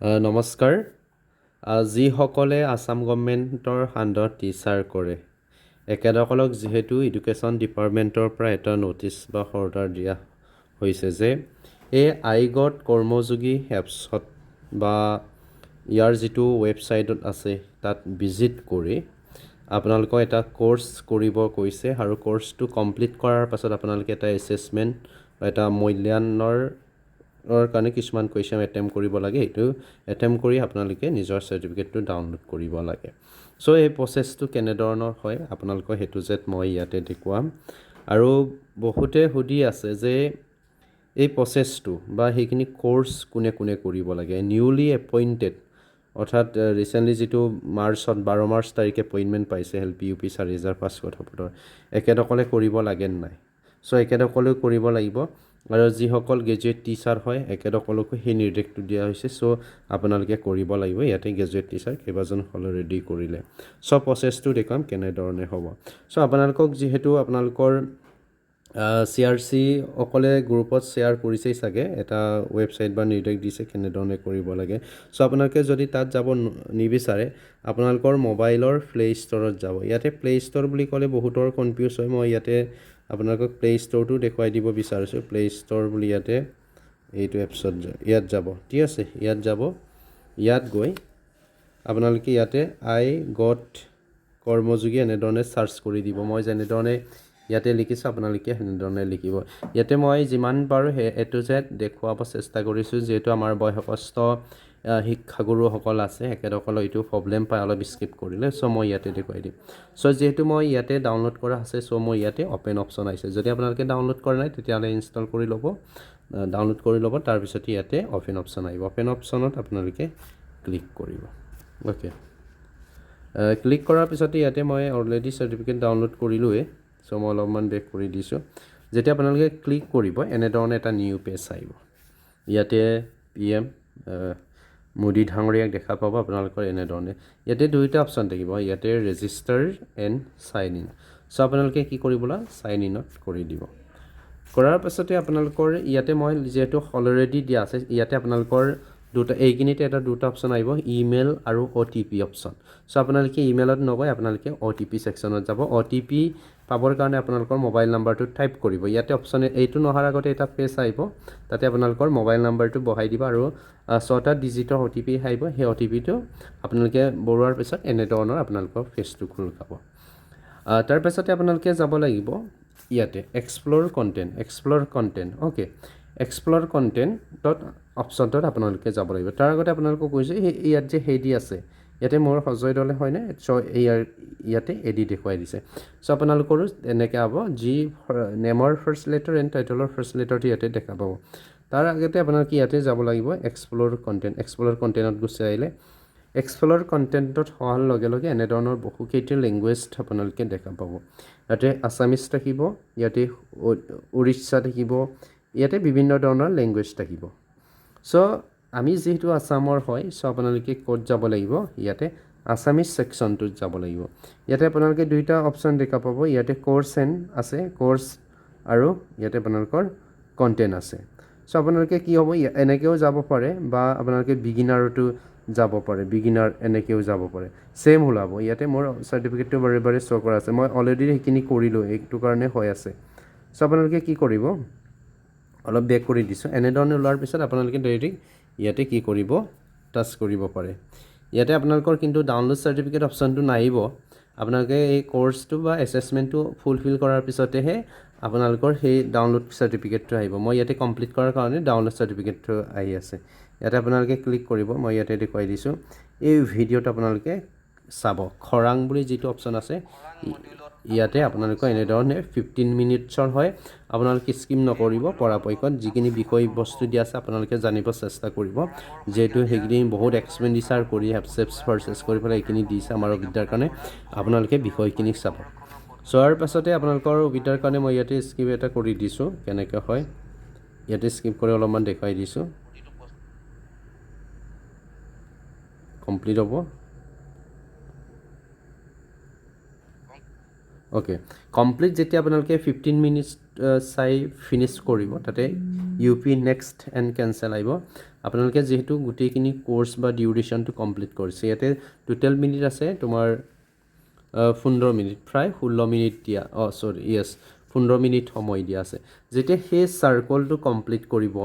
নমস্কাৰ। যিসকলে আসাম গভৰ্ণমেণ্টৰ আণ্ডাৰত টিচাৰ কৰে এখেতসকলক যিহেতু এডুকেশ্যন ডিপাৰ্টমেণ্টৰ পৰা এটা ন'টিচ বা অৰ্ডাৰ দিয়া হৈছে যে এই iGOT কৰ্মযোগী এপছত বা ইয়াৰ যিটো ৱেবছাইটত আছে তাত ভিজিট কৰি আপোনালোকক এটা কোৰ্চ কৰিব কৈছে আৰু কোৰ্চটো কমপ্লিট কৰাৰ পাছত আপোনালোকে এটা এছেছমেণ্ট বা এটা মূল্যায়নৰ কাৰণে কিছুমান কুৱেশ্যন এটেম্প কৰিব লাগে। এইটো এটেম্প কৰি আপোনালোকে নিজৰ চাৰ্টিফিকেটটো ডাউনলোড কৰিব লাগে। চ' এই প্ৰচেছটো কেনেধৰণৰ হয় আপোনালোকৰ সেইটো যেত মই ইয়াতে দেখুৱাম। আৰু বহুতে সুধি আছে যে এই প্ৰচেছটো বা সেইখিনি কোৰ্চ কোনে কোনে কৰিব লাগে। নিউলি এপইণ্টেড অৰ্থাৎ ৰিচেণ্টলি যিটো মাৰ্চত 12 মাৰ্চ তাৰিখে এপইণ্টমেণ্ট পাইছে LPUP 4570 এখেতসকলে কৰিব লাগে নাই। চ' এখেতসকলেও কৰিব লাগিব। আৰু যিসকল গ্ৰেজুৱেট টিচাৰ হয় এখেতসকলকো সেই নিৰ্দেশটো দিয়া হৈছে। চ' আপোনালোকে কৰিব লাগিব। ইয়াতে গ্ৰেজুৱেট টিচাৰ কেইবাজন অলৰেডি কৰিলে। চ' প্ৰচেছটো দেখুৱাম কেনেধৰণে হ'ব। চ' আপোনালোকক যিহেতু আপোনালোকৰ CRC অকলে গ্ৰুপত শ্বেয়াৰ কৰিছেই চাগে, এটা ৱেবছাইট বা নিৰ্দেশ দিছে কেনেধৰণে কৰিব লাগে। চ' আপোনালোকে যদি তাত যাব নিবিচাৰে আপোনালোকৰ মোবাইলৰ প্লে ষ্ট'ৰত যাব। ইয়াতে প্লে ষ্ট'ৰ বুলি ক'লে বহুতৰ কনফিউজ হয়। মই ইয়াতে আপোনালোকক প্লে ষ্ট'ৰটো দেখুৱাই দিব বিচাৰিছোঁ। প্লে ষ্ট'ৰ বুলি ইয়াতে এইটো এপছত ইয়াত যাব, ঠিক আছে। ইয়াত যাব, ইয়াত গৈ আপোনালোকে ইয়াতে iGOT কৰ্মযোগী এনেধৰণে চাৰ্চ কৰি দিব। মই যেনেধৰণে ইয়াতে লিখিছোঁ আপোনালোকে সেনেধৰণে লিখিব। ইয়াতে মই যিমান পাৰোঁ A to Z দেখুৱাব চেষ্টা কৰিছোঁ। যিহেতু আমাৰ বয়সস্থ শিক্ষাগুৰুসকল আছে এখেতসকলৰ এইটো প্ৰব্লেম পায় অলপ স্কিপ কৰিলে। চ' মই ইয়াতে দেখুৱাই দিম। চ' যিহেতু মই ইয়াতে ডাউনলোড কৰা আছে চ' মই ইয়াতে অ'পেন অপশ্যন আহিছে। যদি আপোনালোকে ডাউনলোড কৰা নাই তেতিয়াহ'লে ইনষ্টল কৰি ল'ব, ডাউনলোড কৰি ল'ব। তাৰপিছত ইয়াতে অ'পেন অপশ্যন আহিব। অ'পেন অপশ্যনত আপোনালোকে ক্লিক কৰিব। অ'কে, ক্লিক কৰাৰ পিছতে ইয়াতে মই অলৰেডি চাৰ্টিফিকেট ডাউনলোড কৰিলোঁৱে। চ' মই অলপমান বেক কৰি দিছোঁ। যেতিয়া আপোনালোকে ক্লিক কৰিব এনেধৰণে এটা নিউ পেজ আহিব। ইয়াতে PM মোদী ডাঙৰীয়াক দেখা পাব আপোনালোকৰ এনেধৰণে। ইয়াতে দুইটা অপশ্যন থাকিব, ইয়াতে ৰেজিষ্টাৰ এণ্ড চাইন ইন। চ' আপোনালোকে কি কৰিব লাগে, চাইন ইনত কৰি দিব। কৰাৰ পাছতে আপোনালোকৰ ইয়াতে মই যিহেতু অলৰেডি দিয়া আছে ইয়াতে আপোনালোকৰ এইখিনিতে দুটা অপশ্যন আহিব, ইমেইল আৰু OTP অপশ্যন। চ' আপোনালোকে ইমেইলত নগৈ আপোনালোকে OTP ছেকশ্যনত যাব। OTP পাবৰ কাৰণে আপোনালোকৰ মোবাইল নাম্বাৰটো টাইপ কৰিব। ইয়াতে অপশ্যন এইটো নহাৰ আগতে এটা পেজ আহিব, তাতে আপোনালোকৰ মোবাইল নাম্বাৰটো বহাই দিব আৰু 6টা ডিজিটৰ OTP আহিব। সেই OTPটো আপোনালোকে ভৰোৱাৰ পিছত এনেধৰণৰ আপোনালোকৰ পেজটো খোল খাব। তাৰপিছতে আপোনালোকে যাব লাগিব ইয়াতে এক্সপ্ল'ৰ কণ্টেণ্ট। অ'কে, এক্সপ্ল'ৰ কণ্টেণ্টত অপশ্যনটোত আপোনালোকে যাব লাগিব। তাৰ আগতে আপোনালোকক কৈছোঁ ইয়াত যে হেডি আছে ইয়াতে মোৰ সজয় দলে হয়নে। চ' ইয়াতে এডি দেখুৱাই দিছে। চ' আপোনালোকৰো এনেকৈ হ'ব, যি নেমৰ ফাৰ্ষ্ট লেটাৰ এণ্ড টাইটেলৰ ফাৰ্ষ্ট লেটাৰটো ইয়াতে দেখা পাব। তাৰ আগতে আপোনালোকে ইয়াতে যাব লাগিব এক্সপ্ল'ৰ কণ্টেণ্টত গুচি আহিলে এক্সপ্ল'ৰ কণ্টেণ্টত হোৱাৰ লগে লগে এনেধৰণৰ বহুকেইটা লেংগুৱেজ আপোনালোকে দেখা পাব। ইয়াতে আছামিজ থাকিব, ইয়াতে উৰিষ্যা থাকিব, ইয়াতে বিভিন্ন ধৰণৰ লেংগুৱেজ থাকিব। চ' আমি যিহেতু আছামৰ হয় চ' আপোনালোকে ক'ত যাব লাগিব, ইয়াতে আছামিজ ছেকশ্যনটোত যাব লাগিব। ইয়াতে আপোনালোকে দুইটা অপশ্যন দেখা পাব, ইয়াতে কোৰ্চ এণ্ড আছে, কোৰ্চ আৰু ইয়াতে আপোনালোকৰ কণ্টেণ্ট আছে। চ' আপোনালোকে কি হ'ব, এনেকৈও যাব পাৰে বা আপোনালোকে বিগিনাৰতো যাব পাৰে, বিগিনাৰ এনেকৈও যাব পাৰে, ছেইম ওলাব। ইয়াতে মোৰ চাৰ্টিফিকেটটো বাৰে বাৰে শ্ব' কৰা আছে, মই অলৰেডি সেইখিনি কৰিলোঁ, এইটো কাৰণে হৈ আছে। চ' আপোনালোকে কি কৰিব, অলপ বেক কৰি দিছোঁ। এনেধৰণে ওলোৱাৰ পিছত আপোনালোকে ডাইৰেক্ট ইয়াতে কি কৰিব, টাচ কৰিব পাৰে। ইয়াতে আপোনালোকৰ কিন্তু ডাউনলোড চাৰ্টিফিকেট অপশ্যনটো নাহিব। আপোনালোকে এই কোৰ্চটো বা এছেছমেণ্টটো ফুলফিল কৰাৰ পিছতেহে আপোনালোকৰ সেই ডাউনলোড চাৰ্টিফিকেটটো আহিব। মই ইয়াতে কমপ্লিট কৰাৰ কাৰণে ডাউনলোড চাৰ্টিফিকেটটো আহি আছে। ইয়াতে আপোনালোকে ক্লিক কৰিব, মই ইয়াতে দেখুৱাই দিছোঁ। এই ভিডিঅ'ত আপোনালোকে চাব, খৰাং বুলি যিটো অপশ্যন আছে ইয়াতে আপোনালোকৰ এনেধৰণে 15 মিনিটছৰ হয়। আপোনালোকে স্কিম নকৰিব, পৰাপক্ষত যিখিনি বিষয়বস্তু দিয়া আছে আপোনালোকে জানিব চেষ্টা কৰিব। যিহেতু সেইখিনি বহুত এক্সপেণ্ডিচাৰ কৰি পাৰচেছ কৰি পেলাই এইখিনি দিছে আমাৰ সুবিধাৰ কাৰণে, আপোনালোকে বিষয়খিনি চাব। চোৱাৰ পাছতে আপোনালোকৰ সুবিধাৰ কাৰণে মই ইয়াতে স্কিপ এটা কৰি দিছোঁ। কেনেকৈ হয় ইয়াতে স্কিপ কৰি অলপমান দেখুৱাই দিছোঁ, কমপ্লিট হ'ব। অ'কে কমপ্লিট যেতিয়া আপোনালোকে 15 মিনিটছ চাই ফিনিছ কৰিব তাতে U P next and cancel আহিব আপোনালোকে যিহেতু গোটেইখিনি কোৰ্চ বা ডিউৰেশ্যনটো কমপ্লিট কৰিছে ইয়াতে টোটেল মিনিট আছে তোমাৰ 15 মিনিট প্ৰায় 16 মিনিট দিয়া য়েছ 15 মিনিট সময় দিয়া আছে যেতিয়া সেই চাৰ্কলটো কমপ্লিট কৰিব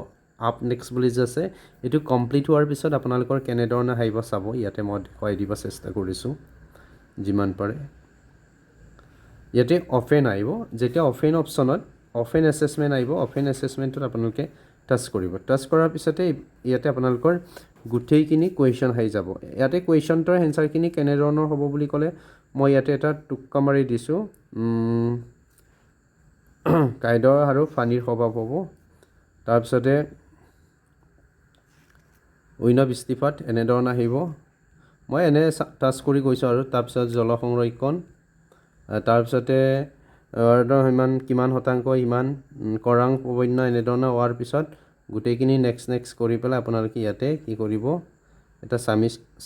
আপ নেক্সট বুলি যে আছে এইটো কমপ্লিট হোৱাৰ পিছত আপোনালোকৰ কেনেধৰণে আহিব চাব ইয়াতে মই দেখুৱাই দিব চেষ্টা কৰিছোঁ যিমান পাৰে ইয়াতে অফেন আহিব যেতিয়া অফেন অপশ্যনত অফেন এছেচমেণ্ট আহিব অফেন এছেচমেণ্টত আপোনালোকে টাচ কৰিব টাচ কৰাৰ পিছতে ইয়াতে আপোনালোকৰ গোটেইখিনি কুৱেশ্যন আহি যাব ইয়াতে কুৱেশ্যনটোৰ এনচাৰখিনি কেনেধৰণৰ হ'ব বুলি ক'লে মই ইয়াতে এটা টোক্কা মাৰি দিছোঁ কাইদৰ আৰু ফানীৰ স্বভাৱ হ'ব তাৰপিছতে অন্য বৃষ্টিপাত এনেধৰণৰ আহিব মই এনে টাচ কৰি গৈছোঁ আৰু তাৰপিছত জল সংৰক্ষণ তাৰপিছতে সিমান কিমান শতাংশ ইমান কৰাং বন্য এনেধৰণৰ হোৱাৰ পিছত গোটেইখিনি নেক্সট কৰি পেলাই আপোনালোকে ইয়াতে কি কৰিব এটা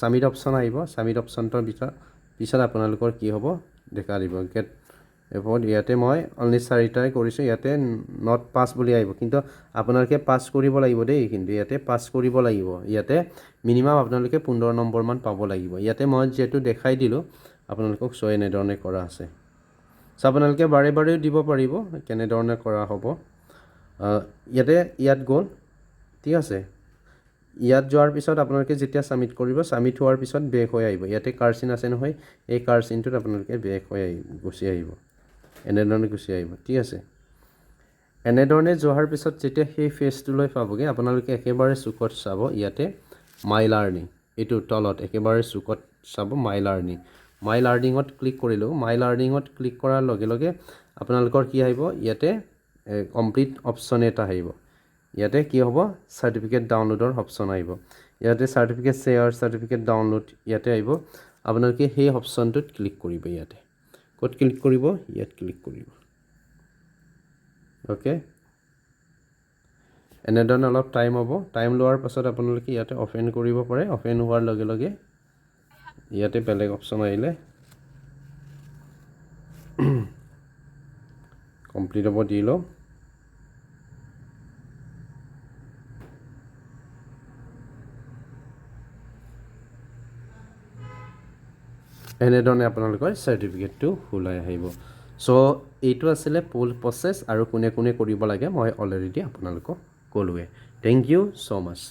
ছামিট অপশ্যন আহিব ছামিট অপশ্যনটোৰ পিছত আপোনালোকৰ কি হ'ব দেখা দিব গেট এপত ইয়াতে মই অনলি 4টাই কৰিছোঁ ইয়াতে নট পাছ বুলি আহিব কিন্তু আপোনালোকে পাছ কৰিব লাগিব দেই কিন্তু ইয়াতে পাছ কৰিব লাগিব ইয়াতে মিনিমাম আপোনালোকে 15 নম্বৰমান পাব লাগিব ইয়াতে মই যিহেতু দেখাই দিলোঁ আপোনালোকক এনেধৰণে কৰা আছে আপোনালোকে বাৰে বাৰেও দিব পাৰিব কেনেধৰণে কৰা হ'ব ইয়াত গ'ল ঠিক আছে ইয়াত যোৱাৰ পিছত আপোনালোকে যেতিয়া ছাবমিট কৰিব ছাবমিট হোৱাৰ পিছত বেক হৈ আহিব ইয়াতে কাৰ্চিন আছে নহয় এই কাৰ্চিনটোত আপোনালোকে বেক হৈ গুচি আহিব এনেধৰণে গুচি আহিব ঠিক আছে এনেধৰণে যোৱাৰ পিছত যেতিয়া সেই ফেজটোলৈ পাবগৈ আপোনালোকে একেবাৰে চুকত চাব ইয়াতে মাই লাৰ্ণিং এইটো তলত একেবাৰে চুকত চাব মাই লাৰ্ণিঙত ক্লিক কৰিলোঁ মাই লাৰ্ণিঙত ক্লিক কৰাৰ লগে লগে আপোনালোকৰ কি আহিব ইয়াতে কমপ্লিট অপশ্যন এটা আহিব ইয়াতে কি হ'ব চাৰ্টিফিকেট ডাউনলোডৰ অপশ্যন আহিব ইয়াতে চাৰ্টিফিকেট শ্বেয়াৰ চাৰ্টিফিকেট ডাউনলোড ইয়াতে আহিব আপোনালোকে সেই অপশ্যনটোত ক্লিক কৰিব ইয়াতে ক'ত ক্লিক কৰিব ইয়াত ক্লিক কৰিব অ'কে এনেধৰণে অলপ টাইম হ'ব টাইম লোৱাৰ পাছত আপোনালোকে ইয়াতে অফেন কৰিব পাৰে অফেন হোৱাৰ লগে লগে ইয়াতে বেলেগ অপশ্যন আহিলে কমপ্লিট হ'ব দি লওঁ এনেধৰণে আপোনালোকৰ চাৰ্টিফিকেটটো ওলাই আহিব চ' এইটো আছিলে ফুল প্ৰচেছ আৰু কোনে কোনে কৰিব লাগে মই অলৰেডি আপোনালোকক ক'লোৱে থেংক ইউ ছ' মাছ